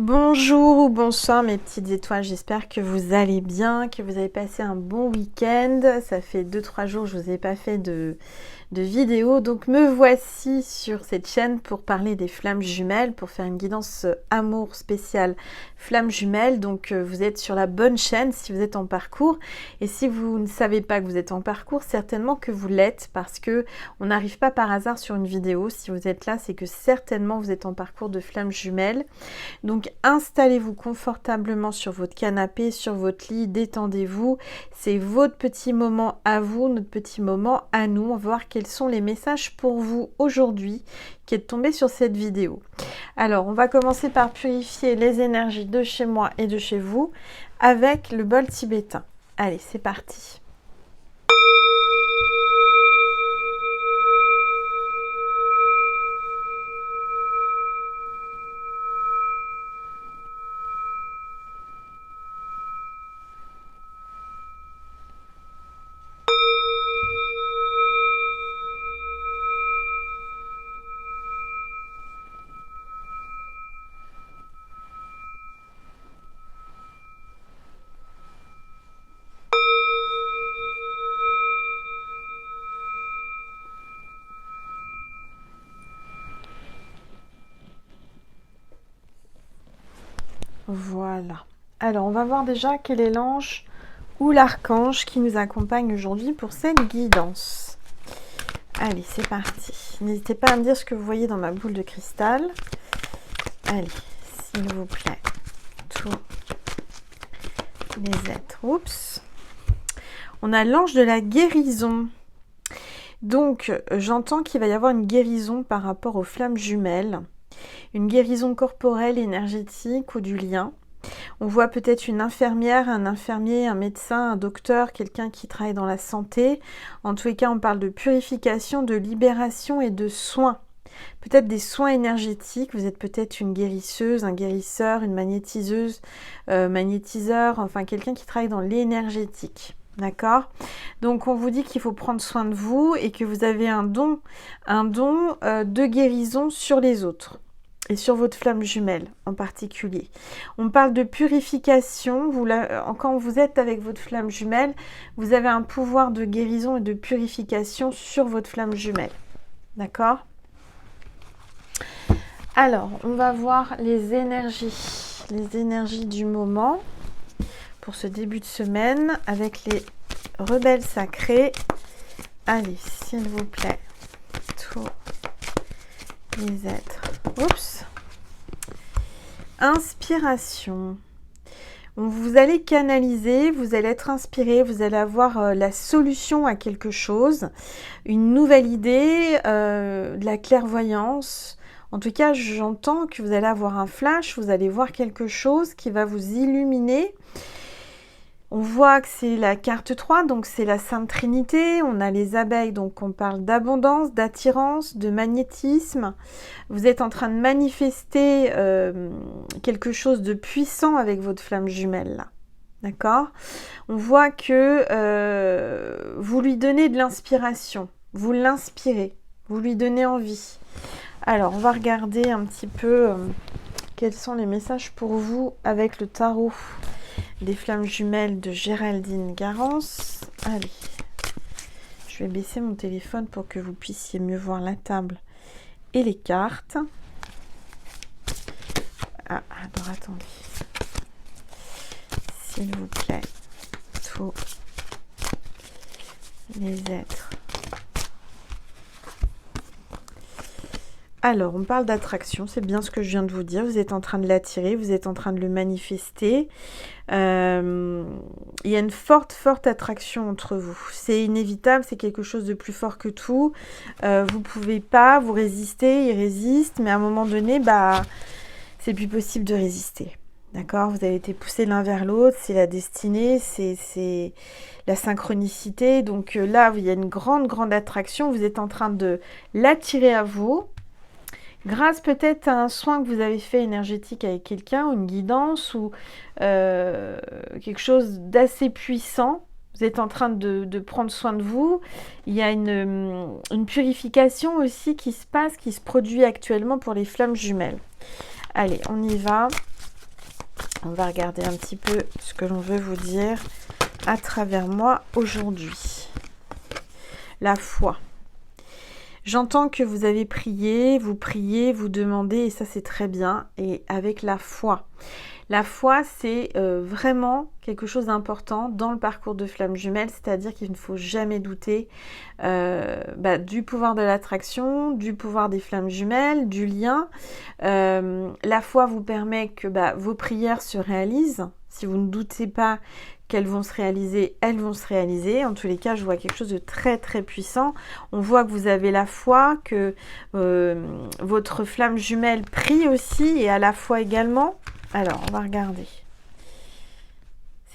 Bonjour ou bonsoir mes petites étoiles, j'espère que vous allez bien, que vous avez passé un bon week-end. Ça fait 2-3 jours que je vous ai pas fait de vidéo, donc me voici sur cette chaîne pour parler des flammes jumelles, pour faire une guidance amour spéciale flammes jumelles. Donc vous êtes sur la bonne chaîne si vous êtes en parcours, et si vous ne savez pas que vous êtes en parcours, certainement que vous l'êtes, parce que on n'arrive pas par hasard sur une vidéo. Si vous êtes là, c'est que certainement vous êtes en parcours de flammes jumelles. Donc installez-vous confortablement sur votre canapé, sur votre lit, détendez-vous. C'est votre petit moment à vous, notre petit moment à nous. On va voir quels sont les messages pour vous aujourd'hui qui est tombé sur cette vidéo. Alors, on va commencer par purifier les énergies de chez moi et de chez vous avec le bol tibétain. Allez, c'est parti. Voilà. Alors, on va voir déjà quel est l'ange ou l'archange qui nous accompagne aujourd'hui pour cette guidance. Allez, c'est parti. N'hésitez pas à me dire ce que vous voyez dans ma boule de cristal. Allez, s'il vous plaît. Tous les êtres. Oups. On a l'ange de la guérison. Donc, j'entends qu'il va y avoir une guérison par rapport aux flammes jumelles. Une guérison corporelle, énergétique ou du lien. On voit peut-être une infirmière, un infirmier, un médecin, un docteur, quelqu'un qui travaille dans la santé. En tous les cas, on parle de purification, de libération et de soins. Peut-être des soins énergétiques. Vous êtes peut-être une guérisseuse, un guérisseur, une magnétiseuse, magnétiseur, enfin quelqu'un qui travaille dans l'énergétique. D'accord? Donc on vous dit qu'il faut prendre soin de vous et que vous avez un don de guérison sur les autres. Et sur votre flamme jumelle en particulier. On parle de purification. Quand vous êtes avec votre flamme jumelle, vous avez un pouvoir de guérison et de purification sur votre flamme jumelle. D'accord? Alors, on va voir les énergies du moment pour ce début de semaine avec les rebelles sacrés. Allez, s'il vous plaît, tous les êtres. Oups. Inspiration. Vous allez canaliser, vous allez être inspiré, vous allez avoir la solution à quelque chose, une nouvelle idée, de la clairvoyance. En tout cas, j'entends que vous allez avoir un flash, vous allez voir quelque chose qui va vous illuminer. On voit que c'est la carte 3, donc c'est la Sainte Trinité. On a les abeilles, donc on parle d'abondance, d'attirance, de magnétisme. Vous êtes en train de manifester quelque chose de puissant avec votre flamme jumelle, là. D'accord? On voit que vous lui donnez de l'inspiration. Vous l'inspirez. Vous lui donnez envie. Alors, on va regarder un petit peu quels sont les messages pour vous avec le tarot. Les flammes jumelles de Géraldine Garance. Allez, je vais baisser mon téléphone pour que vous puissiez mieux voir la table et les cartes. Ah, alors attendez. S'il vous plaît, tous les êtres. Alors, on parle d'attraction, c'est bien ce que je viens de vous dire. Vous êtes en train de l'attirer, vous êtes en train de le manifester. Il y a une forte attraction entre vous. C'est inévitable, c'est quelque chose de plus fort que tout. Vous ne pouvez pas, vous résistez, il résiste, mais à un moment donné, c'est plus possible de résister. D'accord? Vous avez été poussés l'un vers l'autre, c'est la destinée, c'est la synchronicité. Donc là, il y a une grande attraction. Vous êtes en train de l'attirer à vous. Grâce peut-être à un soin que vous avez fait énergétique avec quelqu'un, une guidance ou quelque chose d'assez puissant, vous êtes en train de prendre soin de vous. Il y a une purification aussi qui se passe, qui se produit actuellement pour les flammes jumelles. Allez, on y va. On va regarder un petit peu ce que l'on veut vous dire à travers moi aujourd'hui. La foi. J'entends que vous avez prié, vous demandez, et ça c'est très bien, et avec la foi. La foi, c'est vraiment quelque chose d'important dans le parcours de flamme jumelle, c'est-à-dire qu'il ne faut jamais douter du pouvoir de l'attraction, du pouvoir des flammes jumelles, du lien. La foi vous permet que vos prières se réalisent. Si vous ne doutez pas qu'elles vont se réaliser, elles vont se réaliser. En tous les cas, je vois quelque chose de très très puissant. On voit que vous avez la foi, que votre flamme jumelle prie aussi et a la foi également. Alors, on va regarder.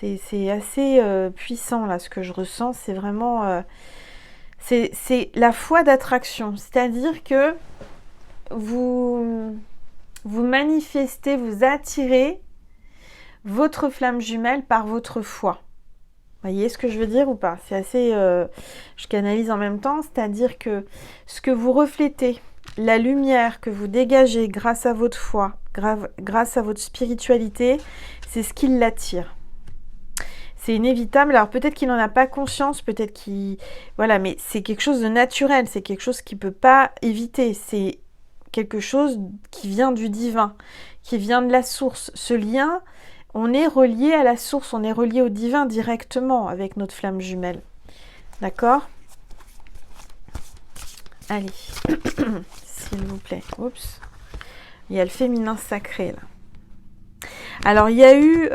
C'est assez puissant là, ce que je ressens. C'est vraiment... c'est la foi d'attraction. C'est-à-dire que vous manifestez, vous attirez votre flamme jumelle par votre foi. Vous voyez ce que je veux dire ou pas? C'est assez... je canalise en même temps. C'est-à-dire que ce que vous reflétez, la lumière que vous dégagez grâce à votre foi, grâce à votre spiritualité, c'est ce qui l'attire. C'est inévitable. Alors peut-être qu'il n'en a pas conscience, peut-être qu'il... Voilà, mais c'est quelque chose de naturel, c'est quelque chose qu'il ne peut pas éviter. C'est quelque chose qui vient du divin, qui vient de la source. Ce lien, on est relié à la source, on est relié au divin directement avec notre flamme jumelle. D'accord? Allez, s'il vous plaît. Oups. Il y a le féminin sacré là. Alors il y a eu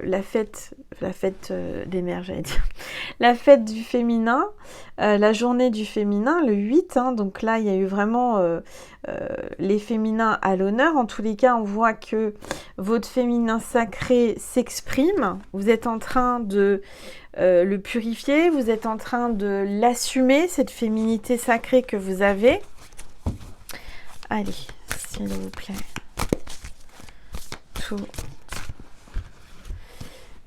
la fête des mères, j'allais dire, la fête du féminin, la journée du féminin, le 8, donc là il y a eu vraiment les féminins à l'honneur. En tous les cas, on voit que votre féminin sacré s'exprime, vous êtes en train de le purifier, vous êtes en train de l'assumer, cette féminité sacrée que vous avez. Allez, s'il vous plaît.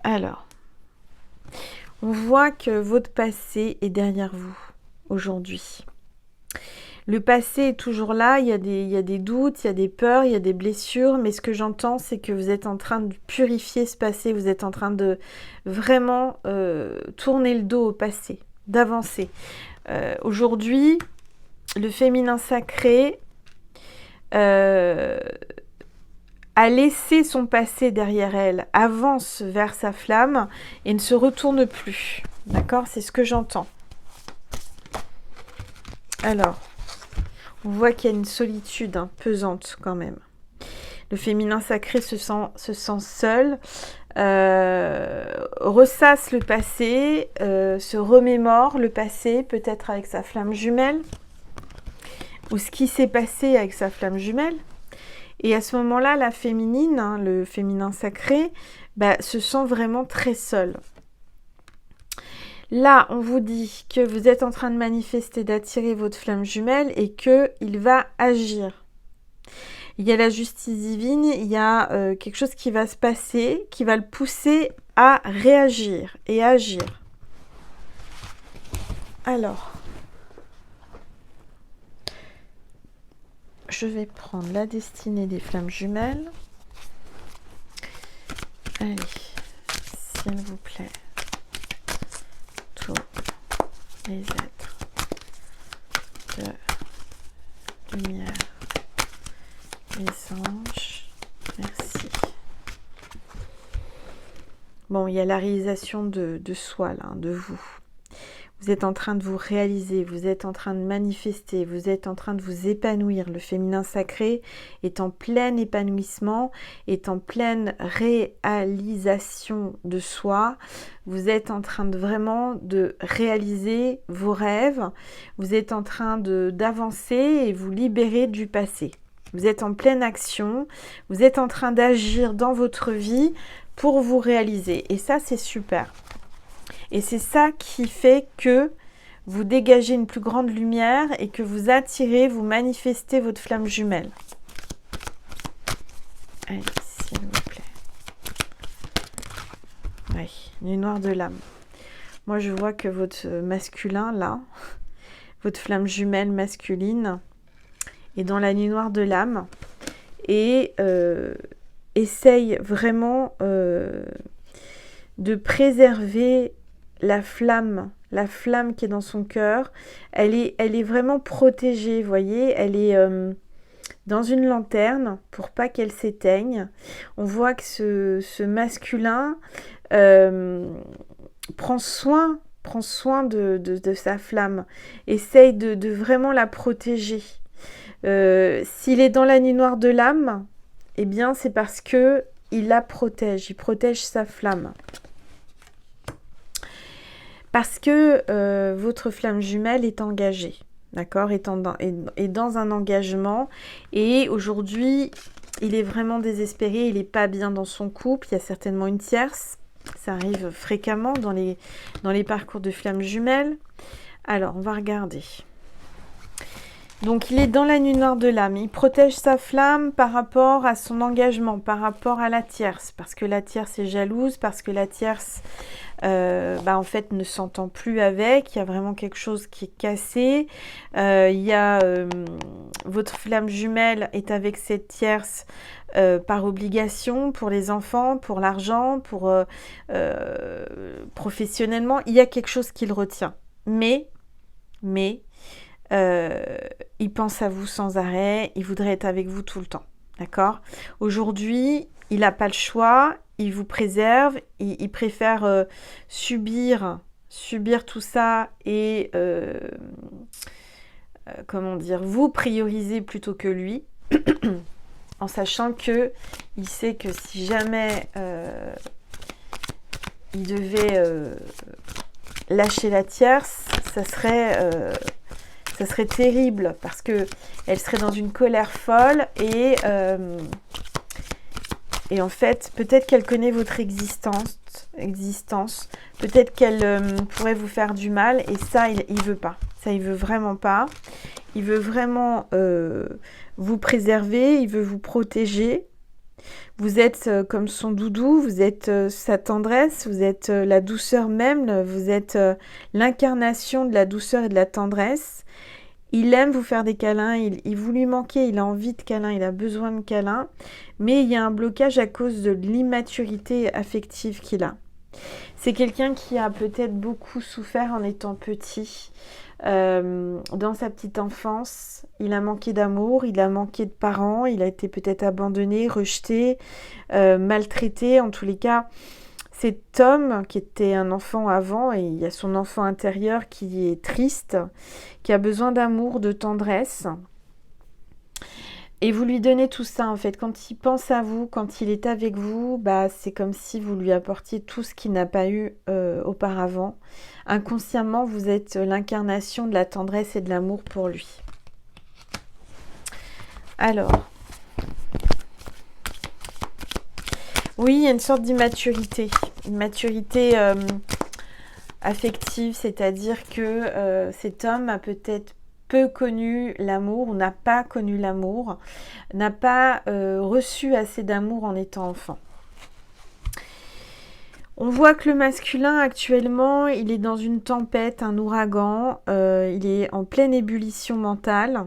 Alors, on voit que votre passé est derrière vous aujourd'hui. Le passé est toujours là, il y a des doutes, il y a des peurs, il y a des blessures, mais ce que j'entends, c'est que vous êtes en train de purifier ce passé, vous êtes en train de vraiment tourner le dos au passé, d'avancer. Aujourd'hui, le féminin sacré a laissé son passé derrière elle, avance vers sa flamme et ne se retourne plus. D'accord? C'est ce que j'entends. Alors, on voit qu'il y a une solitude pesante quand même. Le féminin sacré se sent seul, ressasse le passé, se remémore le passé, peut-être avec sa flamme jumelle, ou ce qui s'est passé avec sa flamme jumelle. Et à ce moment-là, la féminine, le féminin sacré, se sent vraiment très seul. Là, on vous dit que vous êtes en train de manifester, d'attirer votre flamme jumelle et qu'il va agir. Il y a la justice divine, il y a quelque chose qui va se passer, qui va le pousser à réagir et agir. Alors, je vais prendre la destinée des flammes jumelles. Allez, s'il vous plaît. Tous les êtres de lumière, les anges, merci. Bon, il y a la réalisation de soi, là, de vous. Vous êtes en train de vous réaliser, vous êtes en train de manifester, vous êtes en train de vous épanouir. Le féminin sacré est en plein épanouissement, est en pleine réalisation de soi. Vous êtes en train de vraiment de réaliser vos rêves. Vous êtes en train d'avancer et vous libérer du passé. Vous êtes en pleine action. Vous êtes en train d'agir dans votre vie pour vous réaliser. Et ça, c'est super. Et c'est ça qui fait que vous dégagez une plus grande lumière et que vous attirez, vous manifestez votre flamme jumelle. Allez, s'il vous plaît. Oui, nuit noire de l'âme. Moi, je vois que votre masculin, là, votre flamme jumelle masculine, est dans la nuit noire de l'âme et essaye vraiment de préserver la flamme qui est dans son cœur. Elle est vraiment protégée, vous voyez, elle est dans une lanterne pour pas qu'elle s'éteigne. On voit que ce masculin prend soin de sa flamme, essaye de vraiment la protéger. S'il est dans la nuit noire de l'âme, eh bien c'est parce que il la protège, il protège sa flamme. Parce que votre flamme jumelle est engagée, d'accord, est dans un engagement. Et aujourd'hui, il est vraiment désespéré, il n'est pas bien dans son couple, il y a certainement une tierce. Ça arrive fréquemment dans les parcours de flamme jumelle. Alors, on va regarder. Donc, il est dans la nuit noire de l'âme. Il protège sa flamme par rapport à son engagement, par rapport à la tierce. Parce que la tierce est jalouse, parce que la tierce, en fait, ne s'entend plus avec. Il y a vraiment quelque chose qui est cassé. Votre flamme jumelle est avec cette tierce par obligation, pour les enfants, pour l'argent, pour professionnellement. Il y a quelque chose qui le retient. Mais il pense à vous sans arrêt, il voudrait être avec vous tout le temps, d'accord? Aujourd'hui, il n'a pas le choix, il vous préserve, il préfère subir tout ça et vous prioriser plutôt que lui, en sachant que il sait que si jamais il devait lâcher la tierce, ça serait terrible parce que elle serait dans une colère folle et en fait, peut-être qu'elle connaît votre existence, peut-être qu'elle pourrait vous faire du mal et ça, il veut pas. Ça, il veut vraiment pas. Il veut vraiment vous préserver, il veut vous protéger. Vous êtes comme son doudou, vous êtes sa tendresse, vous êtes la douceur même, vous êtes l'incarnation de la douceur et de la tendresse. Il aime vous faire des câlins, vous lui manquez, il a envie de câlins, il a besoin de câlins, mais il y a un blocage à cause de l'immaturité affective qu'il a. C'est quelqu'un qui a peut-être beaucoup souffert en étant petit, dans sa petite enfance. Il a manqué d'amour, il a manqué de parents, il a été peut-être abandonné, rejeté, maltraité. En tous les cas, cet homme qui était un enfant avant, et il y a son enfant intérieur qui est triste, qui a besoin d'amour, de tendresse. Et vous lui donnez tout ça en fait. Quand il pense à vous, quand il est avec vous, c'est comme si vous lui apportiez tout ce qu'il n'a pas eu auparavant. Inconsciemment, vous êtes l'incarnation de la tendresse et de l'amour pour lui. Alors, oui, il y a une sorte d'immaturité. Une maturité affective, c'est-à-dire que cet homme a peut-être peu connu l'amour, ou n'a pas connu l'amour, n'a pas reçu assez d'amour en étant enfant. On voit que le masculin actuellement, il est dans une tempête, un ouragan, il est en pleine ébullition mentale.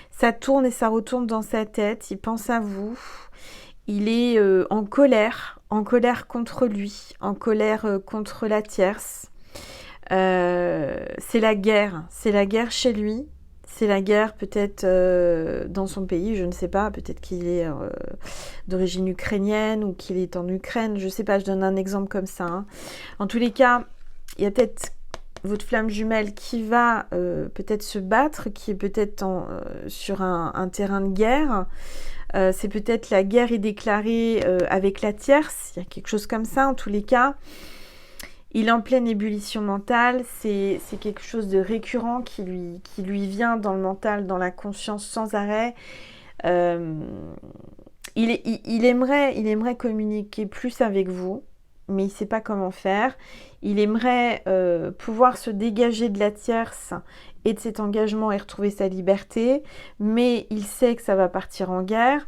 Ça tourne et ça retourne dans sa tête, il pense à vous. Il est en colère contre lui, en colère contre la tierce. C'est la guerre chez lui, c'est la guerre peut-être dans son pays, je ne sais pas, peut-être qu'il est d'origine ukrainienne ou qu'il est en Ukraine, je ne sais pas, je donne un exemple comme ça. Hein. En tous les cas, il y a peut-être votre flamme jumelle qui va peut-être se battre, qui est peut-être sur un terrain de guerre. C'est peut-être la guerre est déclarée avec la tierce, il y a quelque chose comme ça en tous les cas. Il est en pleine ébullition mentale, c'est quelque chose de récurrent qui lui vient dans le mental, dans la conscience sans arrêt. Il aimerait communiquer plus avec vous, mais il ne sait pas comment faire. Il aimerait pouvoir se dégager de la tierce et de cet engagement et retrouver sa liberté, mais il sait que ça va partir en guerre,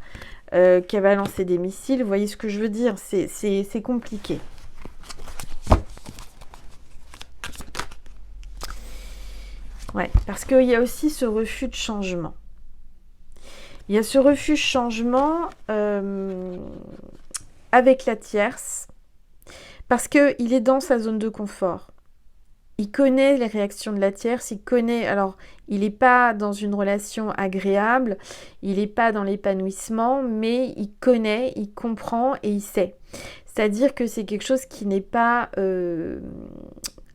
qu'elle va lancer des missiles. Vous voyez ce que je veux dire? C'est compliqué. Ouais, parce qu'il y a aussi ce refus de changement. Il y a ce refus changement avec la tierce, parce qu'il est dans sa zone de confort. Il connaît les réactions de la tierce, il connaît... Alors, il n'est pas dans une relation agréable, il n'est pas dans l'épanouissement, mais il connaît, il comprend et il sait. C'est-à-dire que c'est quelque chose qui n'est pas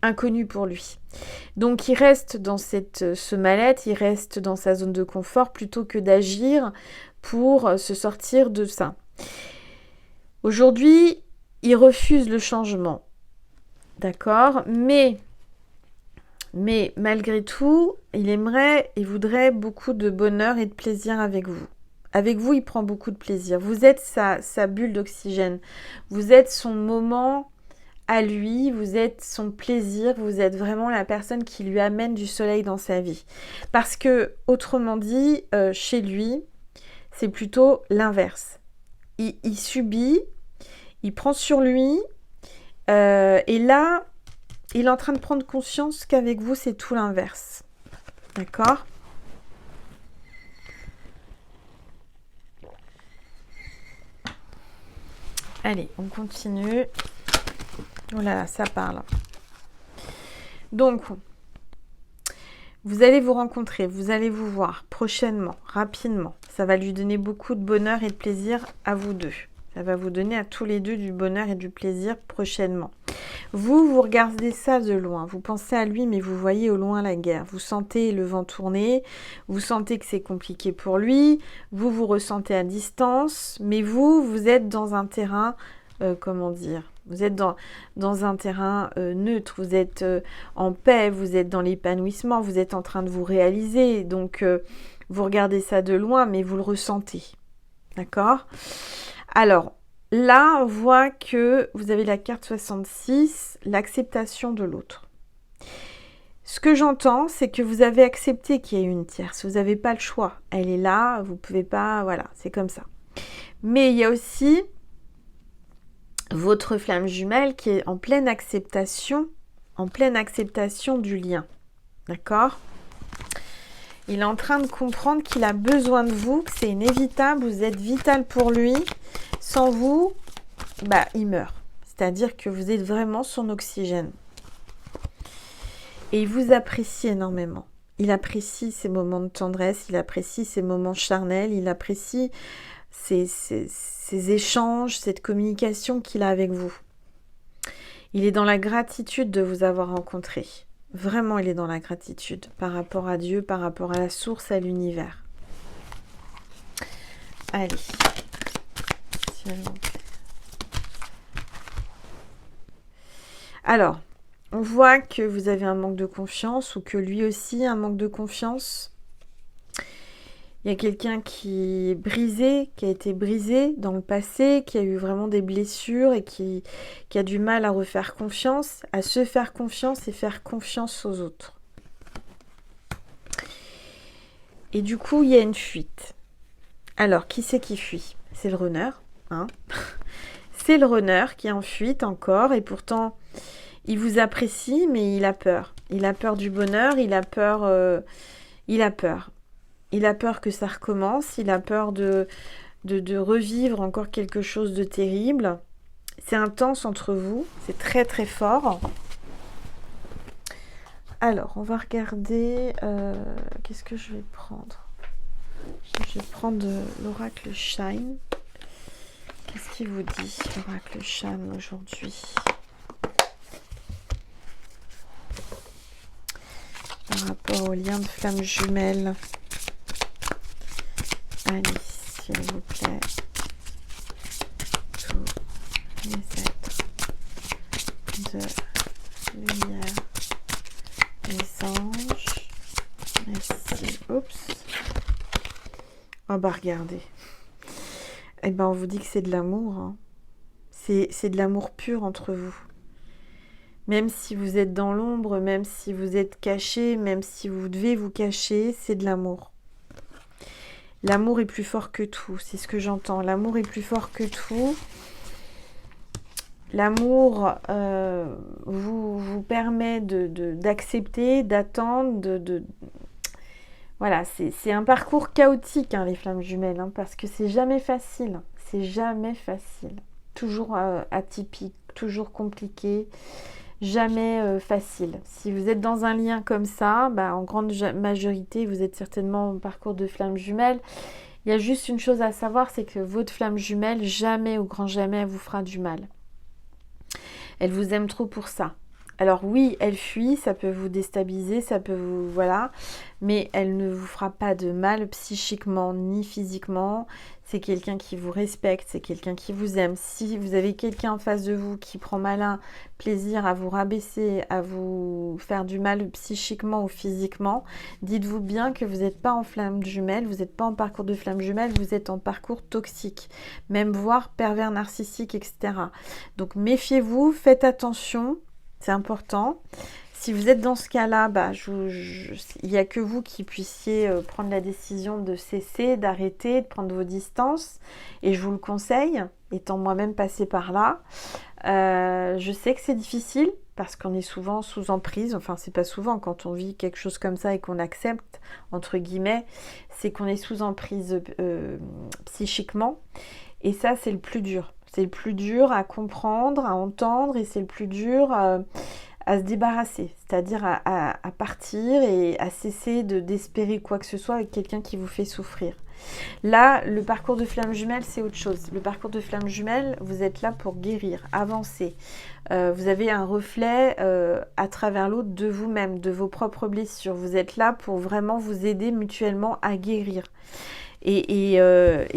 inconnu pour lui. Donc, il reste dans ce mal-être, il reste dans sa zone de confort plutôt que d'agir pour se sortir de ça. Aujourd'hui, il refuse le changement. D'accord ? Mais malgré tout, il voudrait beaucoup de bonheur et de plaisir avec vous. Avec vous, il prend beaucoup de plaisir. Vous êtes sa bulle d'oxygène. Vous êtes son moment à lui, vous êtes son plaisir, vous êtes vraiment la personne qui lui amène du soleil dans sa vie. Parce que, autrement dit, chez lui, c'est plutôt l'inverse. Il subit, il prend sur lui, et là, il est en train de prendre conscience qu'avec vous, c'est tout l'inverse. D'accord ? Allez, on continue. Oh là là, ça parle. Donc, vous allez vous rencontrer, vous allez vous voir prochainement, rapidement. Ça va lui donner beaucoup de bonheur et de plaisir à vous deux. Ça va vous donner à tous les deux du bonheur et du plaisir prochainement. Vous regardez ça de loin, vous pensez à lui, mais vous voyez au loin la guerre. Vous sentez le vent tourner, vous sentez que c'est compliqué pour lui, vous ressentez à distance, mais vous êtes dans un terrain, vous êtes dans un terrain neutre, vous êtes en paix, vous êtes dans l'épanouissement, vous êtes en train de vous réaliser. Donc, vous regardez ça de loin, mais vous le ressentez. D'accord ? Alors, là, on voit que vous avez la carte 66, l'acceptation de l'autre. Ce que j'entends, c'est que vous avez accepté qu'il y ait une tierce. Vous n'avez pas le choix. Elle est là, vous ne pouvez pas... Voilà, c'est comme ça. Mais il y a aussi votre flamme jumelle qui est en pleine acceptation du lien. D'accord ? Il est en train de comprendre qu'il a besoin de vous, que c'est inévitable, vous êtes vital pour lui. Sans vous, il meurt. C'est-à-dire que vous êtes vraiment son oxygène. Et il vous apprécie énormément. Il apprécie ces moments de tendresse, il apprécie ces moments charnels, il apprécie ces échanges, cette communication qu'il a avec vous. Il est dans la gratitude de vous avoir rencontré. Vraiment, il est dans la gratitude par rapport à Dieu, par rapport à la source, à l'univers. Allez. Alors, on voit que vous avez un manque de confiance ou que lui aussi a un manque de confiance. Il y a quelqu'un qui est brisé, qui a été brisé dans le passé, qui a eu vraiment des blessures et qui a du mal à refaire confiance, à se faire confiance et faire confiance aux autres. Et du coup, il y a une fuite. Alors, qui c'est qui fuit ? C'est le runner, hein ? C'est le runner qui est en fuite encore et pourtant, il vous apprécie, mais il a peur. Il a peur du bonheur, il a peur. Il a peur que ça recommence, il a peur de revivre encore quelque chose de terrible. C'est intense entre vous, c'est très très fort. Alors, on va regarder... qu'est-ce que je vais prendre ? Je vais prendre l'oracle Shine. Qu'est-ce qu'il vous dit, l'oracle Shine, aujourd'hui ? Par rapport au lien de flamme jumelle. Allez, s'il vous plaît, tous les êtres de lumière, les anges, merci, oups, regardez, on vous dit que c'est de l'amour, hein. C'est de l'amour pur entre vous, même si vous êtes dans l'ombre, même si vous êtes caché, même si vous devez vous cacher, c'est de l'amour. L'amour est plus fort que tout, c'est ce que j'entends. L'amour est plus fort que tout. L'amour vous permet d'accepter, d'attendre, Voilà, c'est un parcours chaotique, hein, les flammes jumelles, hein, parce que c'est jamais facile. C'est jamais facile. Toujours atypique, toujours compliqué, jamais facile. Si vous êtes dans un lien comme ça, bah, en grande majorité, vous êtes certainement au parcours de flammes jumelles. Il y a juste une chose à savoir, c'est que votre flamme jumelle, jamais, au grand jamais, elle vous fera du mal. Elle vous aime trop pour ça. Alors oui, elle fuit, ça peut vous déstabiliser, ça peut vous... Voilà. Mais elle ne vous fera pas de mal psychiquement ni physiquement. C'est quelqu'un qui vous respecte, c'est quelqu'un qui vous aime. Si vous avez quelqu'un en face de vous qui prend malin plaisir à vous rabaisser, à vous faire du mal psychiquement ou physiquement, dites-vous bien que vous n'êtes pas en flamme jumelle, vous n'êtes pas en parcours de flamme jumelle, vous êtes en parcours toxique, même voire pervers narcissique, etc. Donc méfiez-vous, faites attention. C'est important. Si vous êtes dans ce cas-là, bah, il n'y a que vous qui puissiez prendre la décision de cesser, d'arrêter, de prendre vos distances. Et je vous le conseille, étant moi-même passée par là. Je sais que c'est difficile parce qu'on est souvent sous emprise. Enfin, c'est pas souvent quand on vit quelque chose comme ça et qu'on accepte, entre guillemets, c'est qu'on est sous emprise psychiquement. Et ça, c'est le plus dur. C'est le plus dur à comprendre, à entendre, et c'est le plus dur à se débarrasser, c'est-à-dire à partir et à cesser d'espérer quoi que ce soit avec quelqu'un qui vous fait souffrir. Là, le parcours de flamme jumelle, c'est autre chose. Le parcours de flamme jumelle, vous êtes là pour guérir, avancer. Vous avez un reflet à travers l'autre de vous-même, de vos propres blessures. Vous êtes là pour vraiment vous aider mutuellement à guérir. Et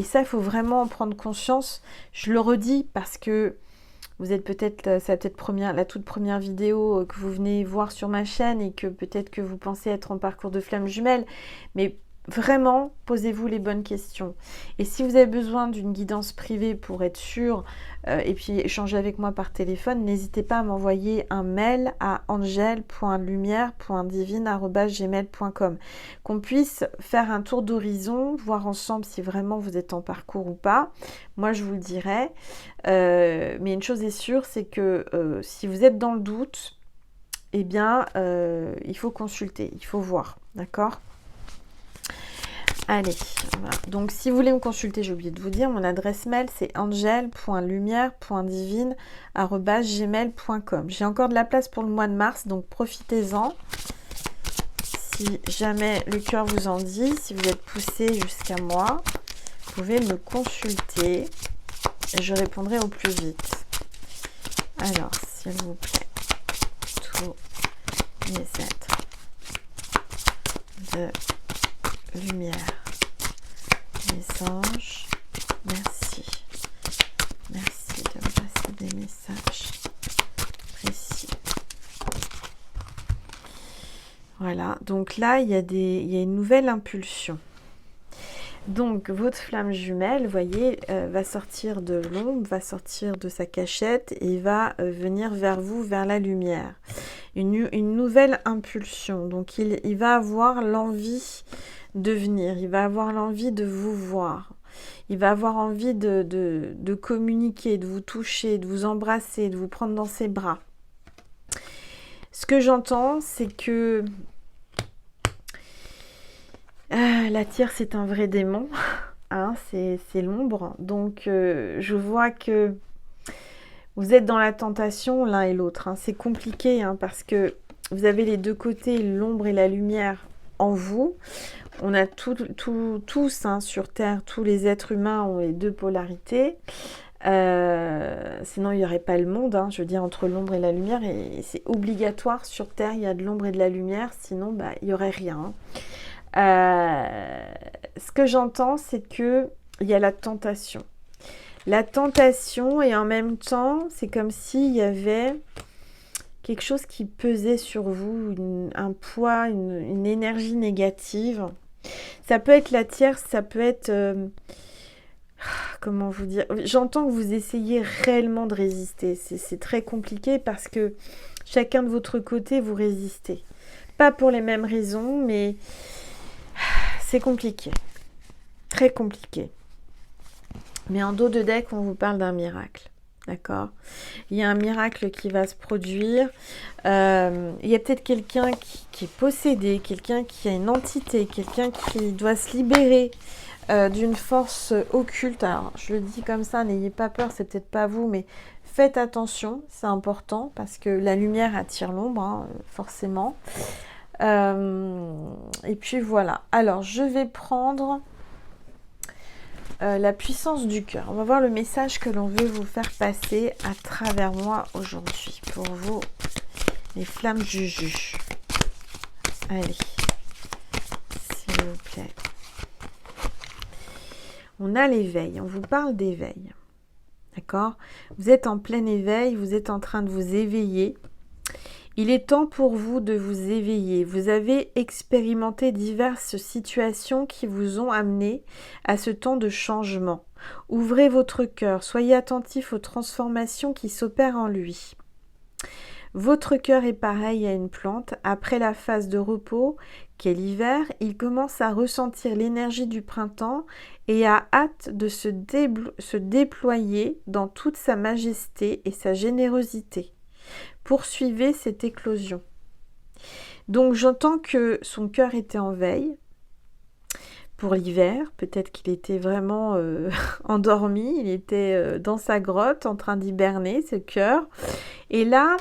ça, il faut vraiment en prendre conscience. Je le redis parce que vous êtes peut-être, c'est peut-être la toute première vidéo que vous venez voir sur ma chaîne et que peut-être que vous pensez être en parcours de flamme jumelle. Mais vraiment, posez-vous les bonnes questions. Et si vous avez besoin d'une guidance privée pour être sûr et puis échanger avec moi par téléphone, n'hésitez pas à m'envoyer un mail à angel.lumière.divine@gmail.com, qu'on puisse faire un tour d'horizon, voir ensemble si vraiment vous êtes en parcours ou pas. Moi, je vous le dirai. Mais une chose est sûre, c'est que si vous êtes dans le doute, eh bien, il faut consulter, il faut voir, d'accord ? Allez, voilà. Donc si vous voulez me consulter, j'ai oublié de vous dire, mon adresse mail c'est angel.lumière.divine@gmail.com. J'ai encore de la place pour le mois de mars, donc profitez-en. Si jamais le cœur vous en dit, si vous êtes poussé jusqu'à moi, vous pouvez me consulter et je répondrai au plus vite. Alors, s'il vous plaît, tous les êtres de lumière, les anges, merci. Merci de me passer des messages précis. Voilà, donc là, il y a une nouvelle impulsion. Donc, votre flamme jumelle, vous voyez, va sortir de l'ombre, va sortir de sa cachette et va venir vers vous, vers la lumière. Une nouvelle impulsion. Donc, il va avoir l'envie de venir, il va avoir l'envie de vous voir, il va avoir envie de communiquer, de vous toucher, de vous embrasser, de vous prendre dans ses bras. Ce que j'entends, c'est que la tierce c'est un vrai démon, hein, c'est l'ombre, donc je vois que vous êtes dans la tentation l'un et l'autre, hein. C'est compliqué hein, parce que vous avez les deux côtés, l'ombre et la lumière en vous. On a tous hein, sur Terre, tous les êtres humains ont les deux polarités. Sinon, il n'y aurait pas le monde. Hein, je veux dire, entre l'ombre et la lumière. Et c'est obligatoire sur Terre, il y a de l'ombre et de la lumière. Sinon, bah, il n'y aurait rien. Ce que j'entends, c'est qu'il y a la tentation. La tentation et en même temps, c'est comme s'il y avait quelque chose qui pesait sur vous, un poids, une énergie négative. Ça peut être la tierce, ça peut être... comment vous dire? J'entends que vous essayez réellement de résister. C'est très compliqué parce que chacun de votre côté, vous résistez. Pas pour les mêmes raisons, mais c'est compliqué. Très compliqué. Mais en dos de deck, on vous parle d'un miracle. D'accord? Il y a un miracle qui va se produire. Il y a peut-être quelqu'un qui est possédé, quelqu'un qui a une entité, quelqu'un qui doit se libérer d'une force occulte. Alors, je le dis comme ça, n'ayez pas peur, c'est peut-être pas vous, mais faites attention, c'est important, parce que la lumière attire l'ombre, hein, forcément. Et puis voilà. Alors, je vais prendre la puissance du cœur. On va voir le message que l'on veut vous faire passer à travers moi aujourd'hui. Pour vous, les flammes Juju. Allez, s'il vous plaît. On a l'éveil, on vous parle d'éveil. D'accord? Vous êtes en plein éveil, vous êtes en train de vous éveiller. Il est temps pour vous de vous éveiller. Vous avez expérimenté diverses situations qui vous ont amené à ce temps de changement. Ouvrez votre cœur, soyez attentif aux transformations qui s'opèrent en lui. Votre cœur est pareil à une plante. Après la phase de repos, qu'est l'hiver, il commence à ressentir l'énergie du printemps et a hâte de se déployer dans toute sa majesté et sa générosité. Poursuivez cette éclosion. Donc j'entends que son cœur était en veille pour l'hiver. Peut-être qu'il était vraiment endormi, il était dans sa grotte en train d'hiberner, ce cœur. Et là,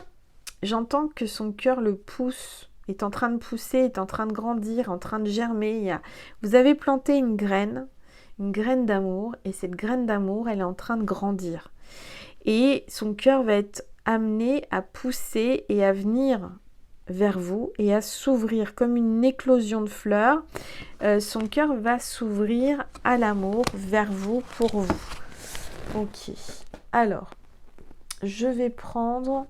j'entends que son cœur le pousse, est en train de pousser, est en train de grandir, en train de germer. Vous avez planté une graine d'amour, et cette graine d'amour, elle est en train de grandir. Et son cœur va être amené à pousser et à venir vers vous et à s'ouvrir comme une éclosion de fleurs. Son cœur va s'ouvrir à l'amour vers vous, pour vous. Ok. Alors, je vais prendre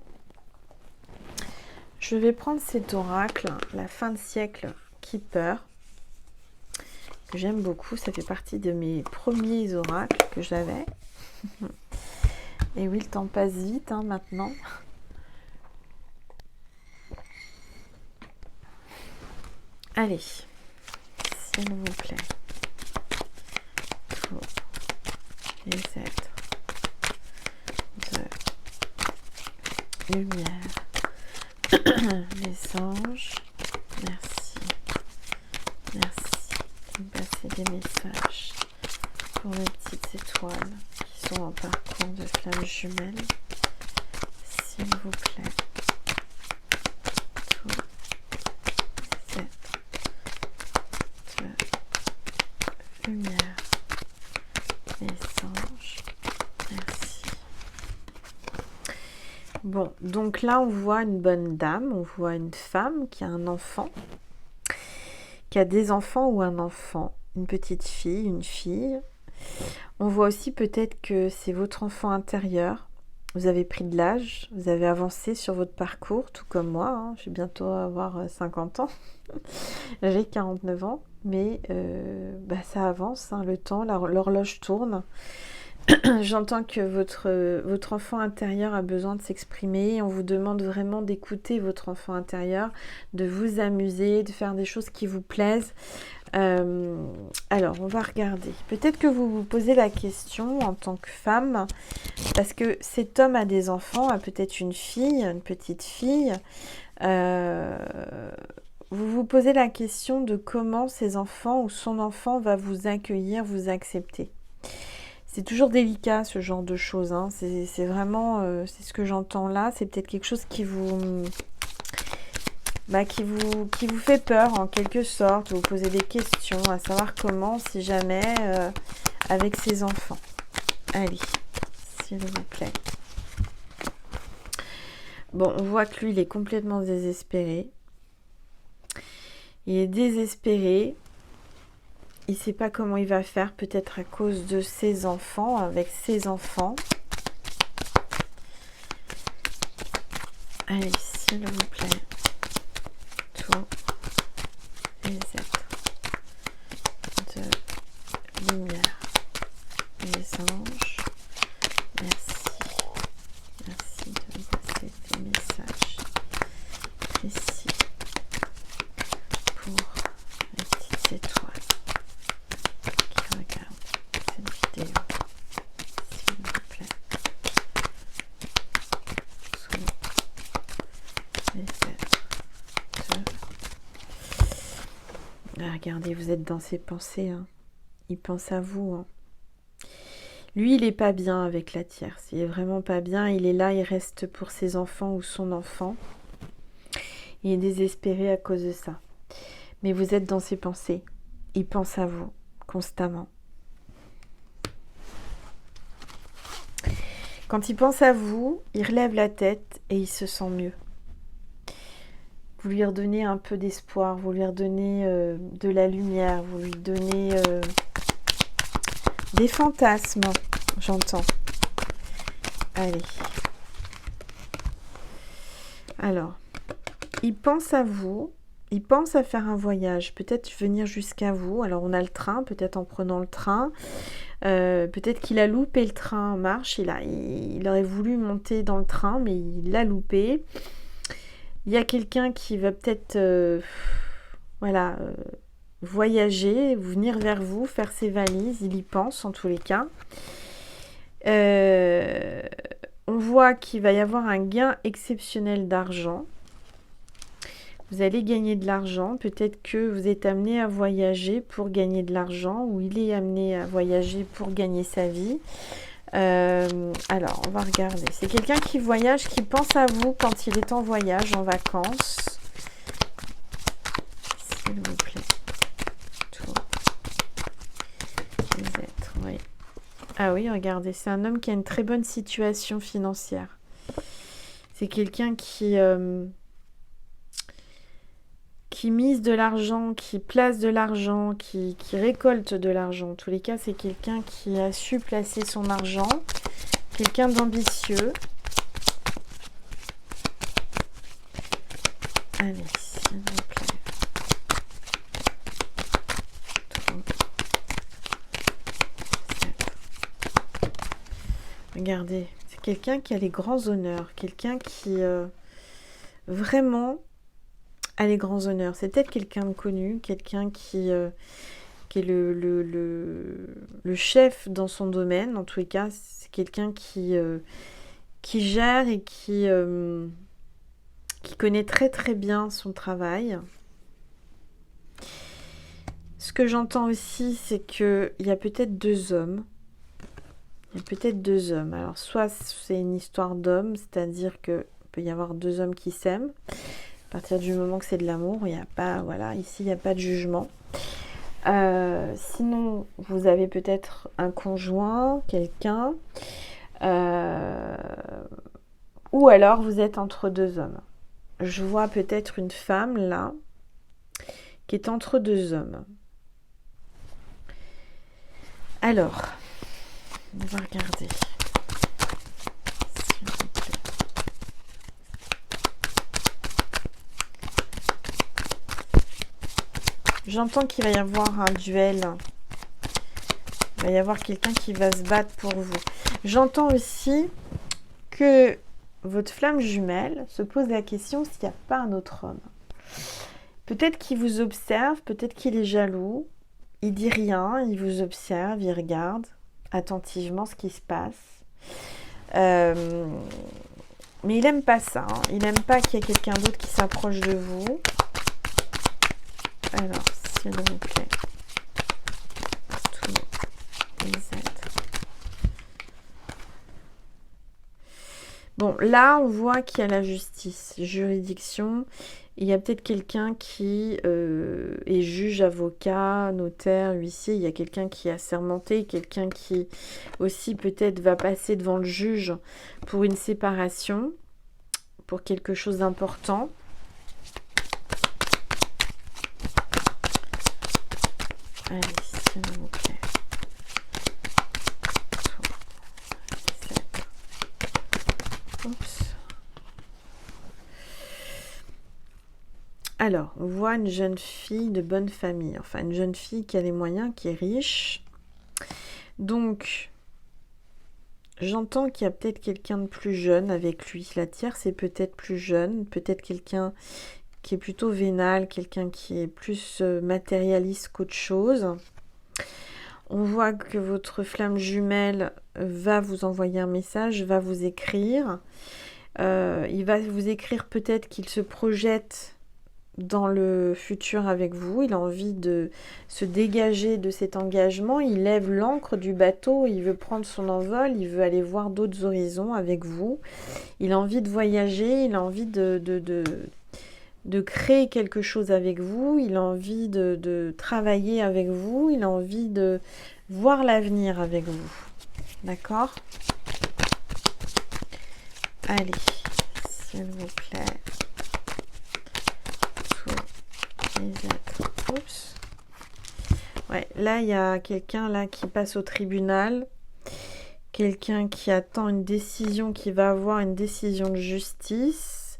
cet oracle, la fin de siècle Keeper, que j'aime beaucoup. Ça fait partie de mes premiers oracles que j'avais. Et oui, le temps passe vite maintenant. Allez, s'il vous plaît. Pour les êtres de lumière, les anges, merci. Merci de me passer des messages pour les petites étoiles qui sont en parcours de flammes jumelles, s'il vous plaît. Tout cette lumière, les anges, merci. Bon, donc là on voit une bonne dame, on voit une femme qui a un enfant, qui a des enfants ou un enfant, une petite fille, une fille. On voit aussi peut-être que c'est votre enfant intérieur. Vous avez pris de l'âge, vous avez avancé sur votre parcours, tout comme moi. Hein. Je vais bientôt avoir 50 ans. J'ai 49 ans, mais ça avance, hein, le temps, l'horloge tourne. J'entends que votre enfant intérieur a besoin de s'exprimer. On vous demande vraiment d'écouter votre enfant intérieur, de vous amuser, de faire des choses qui vous plaisent. Alors, on va regarder. Peut-être que vous vous posez la question en tant que femme, parce que cet homme a des enfants, a peut-être une fille, une petite fille. Vous vous posez la question de comment ses enfants ou son enfant va vous accueillir, vous accepter. C'est toujours délicat ce genre de choses, hein. C'est vraiment, c'est ce que j'entends là. C'est peut-être quelque chose qui vous fait peur en quelque sorte. Vous posez des questions à savoir comment, si jamais, avec ses enfants. Allez, s'il vous plaît. Bon, on voit que lui, il est complètement désespéré. Il est désespéré. Il ne sait pas comment il va faire, peut-être à cause de ses enfants, avec ses enfants. Allez, s'il vous plaît. Tous les êtres de lumière, les anges, merci. Merci de me passer des messages précis pour les petites étoiles qui regardent cette vidéo, s'il vous plaît. Ah, regardez, vous êtes dans ses pensées. Hein. Il pense à vous. Hein. Lui, il n'est pas bien avec la tierce. Il est vraiment pas bien. Il est là, il reste pour ses enfants ou son enfant. Il est désespéré à cause de ça. Mais vous êtes dans ses pensées. Il pense à vous constamment. Quand il pense à vous, il relève la tête et il se sent mieux. Vous lui redonnez un peu d'espoir, vous lui redonnez de la lumière, vous lui donnez des fantasmes, j'entends. Allez. Alors, il pense à vous, il pense à faire un voyage, peut-être venir jusqu'à vous. Alors, on a le train, peut-être en prenant le train. Peut-être qu'il a loupé le train en marche. Il aurait voulu monter dans le train, mais il l'a loupé. Il y a quelqu'un qui va peut-être voyager, venir vers vous, faire ses valises. Il y pense en tous les cas. On voit qu'il va y avoir un gain exceptionnel d'argent. Vous allez gagner de l'argent. Peut-être que vous êtes amené à voyager pour gagner de l'argent ou il est amené à voyager pour gagner sa vie. Alors, on va regarder. C'est quelqu'un qui voyage, qui pense à vous quand il est en voyage, en vacances. S'il vous plaît. Tous les êtres, oui. Ah oui, regardez, c'est un homme qui a une très bonne situation financière. C'est quelqu'un qui mise de l'argent, qui place de l'argent, qui récolte de l'argent. En tous les cas, c'est quelqu'un qui a su placer son argent, quelqu'un d'ambitieux. Allez, s'il vous plaît. Regardez, c'est quelqu'un qui a les grands honneurs, quelqu'un qui vraiment a les grands honneurs. C'est peut-être quelqu'un de connu, quelqu'un qui est le chef dans son domaine. En tous les cas, c'est quelqu'un qui gère et qui connaît très très bien son travail. Ce que j'entends aussi, c'est qu'il y a peut-être deux hommes. Il y a peut-être deux hommes. Alors, soit c'est une histoire d'hommes, c'est-à-dire qu'il peut y avoir deux hommes qui s'aiment. À partir du moment que c'est de l'amour, il n'y a pas, voilà, ici, il n'y a pas de jugement. Sinon, vous avez peut-être un conjoint, quelqu'un, ou alors vous êtes entre deux hommes. Je vois peut-être une femme, là, qui est entre deux hommes. Alors, on va regarder. S'il vous plaît. J'entends qu'il va y avoir un duel. Il va y avoir quelqu'un qui va se battre pour vous. J'entends aussi que votre flamme jumelle se pose la question s'il n'y a pas un autre homme. Peut-être qu'il vous observe, peut-être qu'il est jaloux. Il dit rien, il vous observe, il regarde attentivement ce qui se passe. Mais il n'aime pas ça. Hein. Il n'aime pas qu'il y ait quelqu'un d'autre qui s'approche de vous. Alors, s'il vous plaît. Tous les êtres. Bon, là, on voit qu'il y a la justice, juridiction. Il y a peut-être quelqu'un qui est juge, avocat, notaire, huissier. Il y a quelqu'un qui a sermenté, quelqu'un qui aussi peut-être va passer devant le juge pour une séparation, pour quelque chose d'important. Allez, s'il vous plaît. Oups. Alors, on voit une jeune fille de bonne famille, enfin une jeune fille qui a les moyens, qui est riche. Donc, j'entends qu'il y a peut-être quelqu'un de plus jeune avec lui. La tierce est peut-être plus jeune, peut-être quelqu'un qui est plutôt vénal, quelqu'un qui est plus matérialiste qu'autre chose. On voit que votre flamme jumelle va vous envoyer un message, va vous écrire. Il va vous écrire peut-être qu'il se projette dans le futur avec vous, il a envie de se dégager de cet engagement, il lève l'ancre du bateau, il veut prendre son envol, il veut aller voir d'autres horizons avec vous, il a envie de voyager, il a envie de créer quelque chose avec vous, il a envie de travailler avec vous, il a envie de voir l'avenir avec vous. D'accord? Allez, s'il vous plaît. Les êtres. Oups. Ouais, là, il y a quelqu'un là qui passe au tribunal. Quelqu'un qui attend une décision, qui va avoir une décision de justice.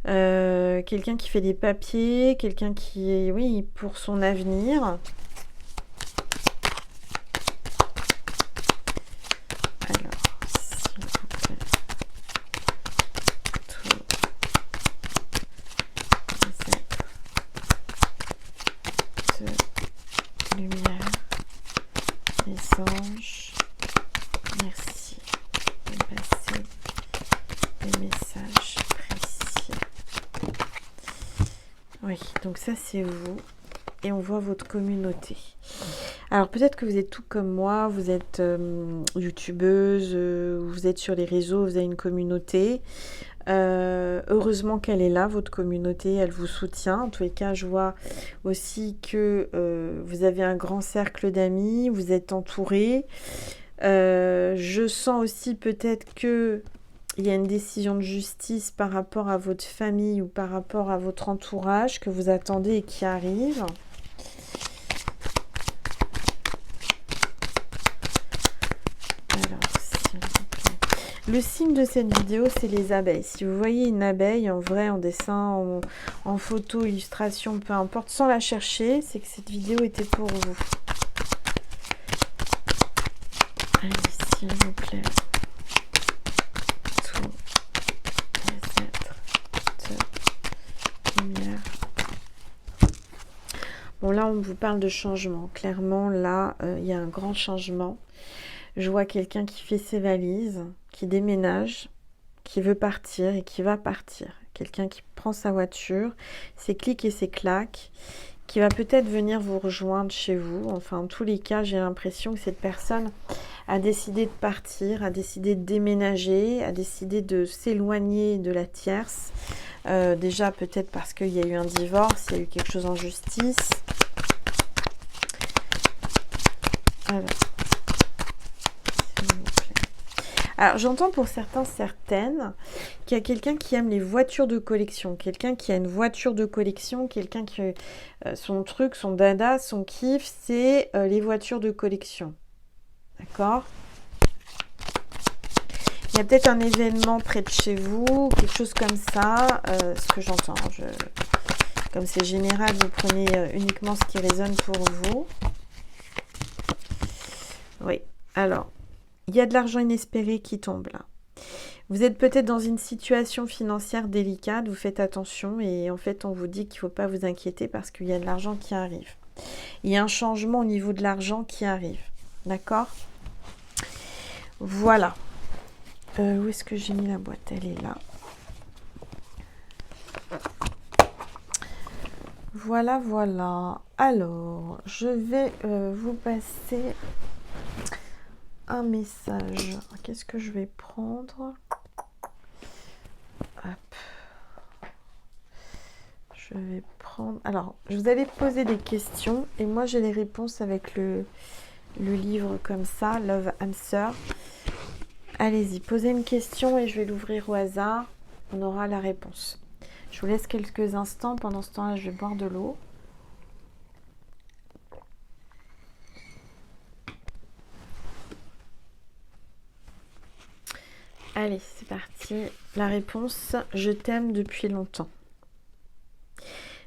Quelqu'un qui fait des papiers. Quelqu'un qui est, oui, pour son avenir. Lumière, les anges, merci de passer des messages précis. Oui, donc ça c'est vous et on voit votre communauté. Alors peut-être que vous êtes tout comme moi, vous êtes youtubeuse, vous êtes sur les réseaux, vous avez une communauté. Heureusement qu'elle est là, votre communauté, elle vous soutient. En tous les cas, je vois aussi que vous avez un grand cercle d'amis, vous êtes entouré. Je sens aussi peut-être que il y a une décision de justice par rapport à votre famille ou par rapport à votre entourage que vous attendez et qui arrive. Le signe de cette vidéo, c'est les abeilles. Si vous voyez une abeille en vrai, en dessin, en photo, illustration, peu importe, sans la chercher, c'est que cette vidéo était pour vous. Allez, s'il vous plaît. Tous les êtres de lumière. Bon, là, on vous parle de changement. Clairement, là, il y a un grand changement. Je vois quelqu'un qui fait ses valises, qui déménage, qui veut partir et qui va partir. Quelqu'un qui prend sa voiture, ses clics et ses claques, qui va peut-être venir vous rejoindre chez vous. Enfin, en tous les cas, j'ai l'impression que cette personne a décidé de partir, a décidé de déménager, a décidé de s'éloigner de la tierce. Déjà, peut-être parce qu'il y a eu un divorce, il y a eu quelque chose en justice. Alors, j'entends pour certains, certaines, qu'il y a quelqu'un qui aime les voitures de collection. Quelqu'un qui a une voiture de collection, quelqu'un qui... son truc, son dada, son kiff, c'est les voitures de collection. D'accord ? Il y a peut-être un événement près de chez vous, quelque chose comme ça, ce que j'entends. Comme c'est général, vous prenez uniquement ce qui résonne pour vous. Oui, alors... Il y a de l'argent inespéré qui tombe là. Vous êtes peut-être dans une situation financière délicate, vous faites attention et en fait on vous dit qu'il ne faut pas vous inquiéter parce qu'il y a de l'argent qui arrive. Il y a un changement au niveau de l'argent qui arrive. D'accord ? Voilà. Où est-ce que j'ai mis la boîte ? Elle est là. Voilà, voilà. Alors, je vais vous passer... un message. Qu'est-ce que je vais prendre ? Hop. Je vais prendre... Alors, vous allez poser des questions et moi j'ai les réponses avec le livre comme ça, Love Answer. Allez-y, posez une question et je vais l'ouvrir au hasard. On aura la réponse. Je vous laisse quelques instants. Pendant ce temps-là, je vais boire de l'eau. Allez, c'est parti. La réponse, je t'aime depuis longtemps.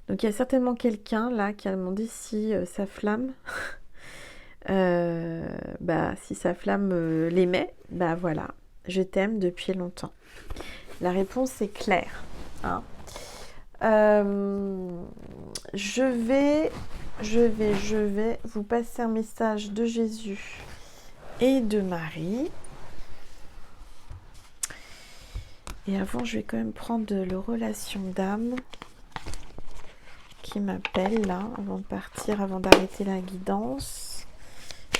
Donc, il y a certainement quelqu'un là qui a demandé si sa flamme, si sa flamme l'aimait. Bah voilà, je t'aime depuis longtemps. La réponse est claire. Hein. Je vais vous passer un message de Jésus et de Marie. Et avant, je vais quand même prendre le relation d'âme. qui m'appelle là, avant de partir, avant d'arrêter la guidance.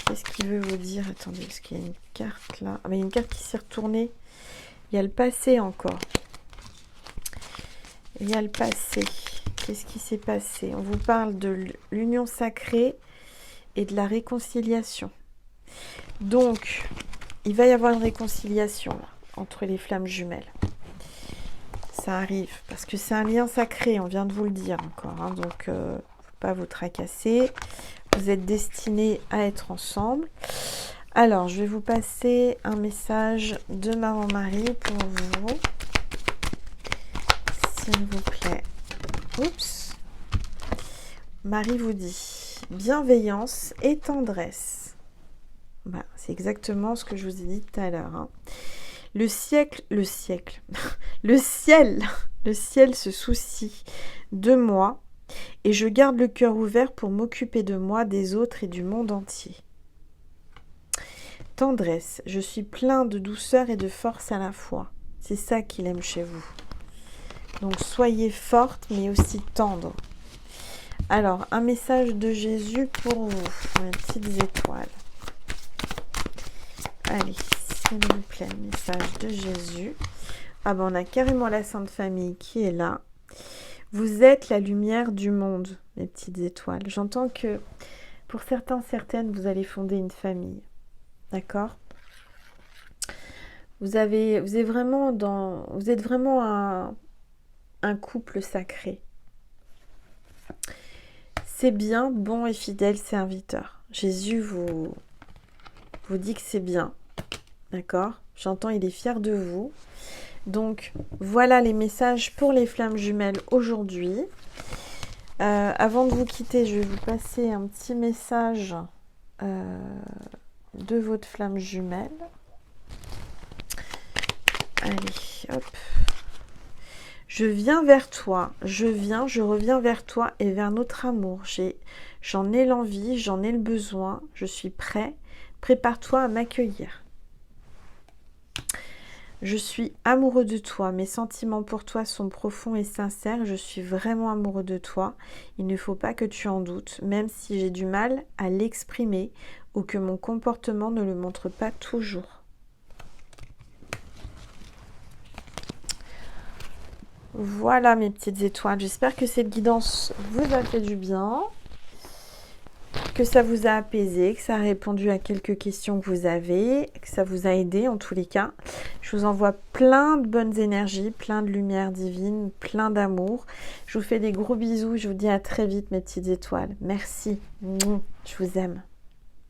Qu'est-ce qu'il veut vous dire? Attendez, est-ce qu'il y a une carte là? Ah, mais il y a une carte qui s'est retournée. Il y a le passé encore. Il y a le passé. Qu'est-ce qui s'est passé? On vous parle de l'union sacrée et de la réconciliation. Donc, il va y avoir une réconciliation là, entre les flammes jumelles. Ça arrive, parce que c'est un lien sacré, on vient de vous le dire encore. Hein, donc, faut pas vous tracasser. Vous êtes destinés à être ensemble. Alors, je vais vous passer un message de Maman Marie pour vous. S'il vous plaît. Oups. Marie vous dit bienveillance et tendresse. Bah, c'est exactement ce que je vous ai dit tout à l'heure. Hein. Le ciel se soucie de moi et je garde le cœur ouvert pour m'occuper de moi, des autres et du monde entier. Tendresse, je suis plein de douceur et de force à la fois. C'est ça qu'il aime chez vous. Donc soyez forte mais aussi tendre. Alors, un message de Jésus pour vous, mes petites étoiles. Allez, s'il vous plaît, message de Jésus. Ah ben, on a carrément la Sainte Famille qui est là. Vous êtes la lumière du monde, mes petites étoiles. J'entends que pour certains, certaines, vous allez fonder une famille. D'accord ? Vous êtes vraiment un couple sacré. C'est bien, bon et fidèle serviteur. Jésus vous dit que c'est bien. D'accord ? J'entends, il est fier de vous. Donc, voilà les messages pour les flammes jumelles aujourd'hui. Avant de vous quitter, je vais vous passer un petit message de votre flamme jumelle. Allez, hop. Je viens vers toi, je reviens vers toi et vers notre amour. J'en ai l'envie, j'en ai le besoin, je suis prêt. Prépare-toi à m'accueillir. Je suis amoureux de toi, mes sentiments pour toi sont profonds et sincères, je suis vraiment amoureux de toi. Il ne faut pas que tu en doutes, même si j'ai du mal à l'exprimer ou que mon comportement ne le montre pas toujours. Voilà mes petites étoiles, j'espère que cette guidance vous a fait du bien, que ça vous a apaisé, que ça a répondu à quelques questions que vous avez, que ça vous a aidé en tous les cas. Je vous envoie plein de bonnes énergies, plein de lumière divine, plein d'amour. Je vous fais des gros bisous, je vous dis à très vite mes petites étoiles. Merci, je vous aime.